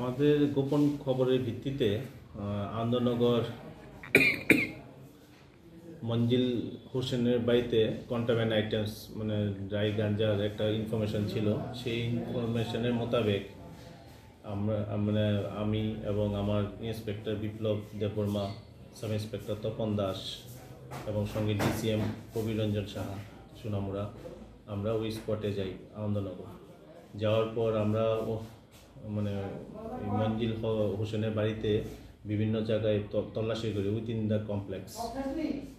আমাদের গোপন খবরের ভিত্তিতে আনন্দনগর মঞ্জিল হোসেনের বাড়িতে কন্ট্রাব্যান্ড আইটেমস মানে ড্রাই গাঞ্জার একটা ইনফরমেশন ছিল। সেই ইনফরমেশনের মোতাবেক আমি এবং আমার ইন্সপেক্টর বিপ্লব দেববর্মা, সাব ইন্সপেক্টর তপন দাস এবং সঙ্গে ডিসিএম কবির রঞ্জন সাহা সোনামুড়া, আমরা ওই স্পটে যাই আনন্দনগর। যাওয়ার পর আমরা মঞ্জিল হোসেনের বাড়িতে বিভিন্ন জায়গায় তল্লাশি করি উইথিন দ্য কমপ্লেক্স।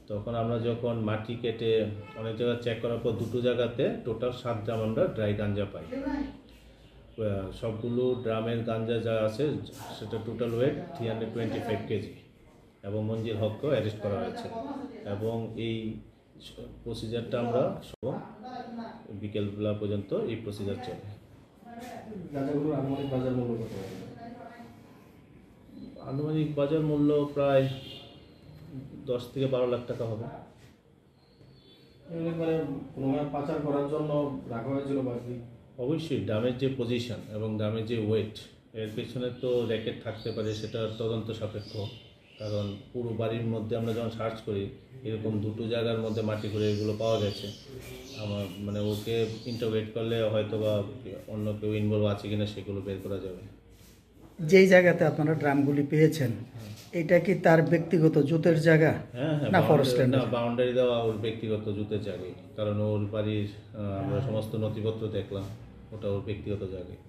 তখন আমরা যখন মাটি কেটে অনেক জায়গা চেক করার পর দুটো জায়গাতে টোটাল 7 ড্রাম আমরা ড্রাই গাঞ্জা পাই। সবগুলো ড্রামের গাঞ্জা যা আছে সেটা টোটাল ওয়েট 325 কেজি এবং মঞ্জিল হককেও অ্যারেস্ট করা হয়েছে। এবং এই প্রসিজারটা আমরা বিকেলবেলা পর্যন্ত এই প্রসিজার চলে। আনুমানিক বাজার মূল্য প্রায় 10 থেকে 12 লাখ টাকা হবে। পাচার করার জন্য রাখা হয়েছিল বাকি। অবশ্যই দামের যে পজিশন এবং দামের যে ওয়েট, এর পেছনে তো র্যাকেট থাকতে পারে, সেটা তদন্ত সাপেক্ষ। কারণ পুরো বাড়ির মধ্যে আমরা যখন সার্চ করি এরকম দুটো জায়গার মধ্যে মাটি করে এগুলো পাওয়া গেছে। আমার ওকে ইন্টারোগেট করলে হয়তো বা অন্য কেউ ইনভলভ আছে কিনা সেগুলো বের করা যাবে। যেই জায়গাতে আপনারা ড্রামগুলি পেয়েছেন এটা কি তার ব্যক্তিগত জুতের জায়গা? হ্যাঁ, না ফরেস্ট ল্যান্ড? না, বাউন্ডারি দেওয়া ওর ব্যক্তিগত জুতের জায়গায়, কারণ ওর বাড়ির আমরা সমস্ত নথিপত্র দেখলাম, ওটা ওর ব্যক্তিগত জায়গায়।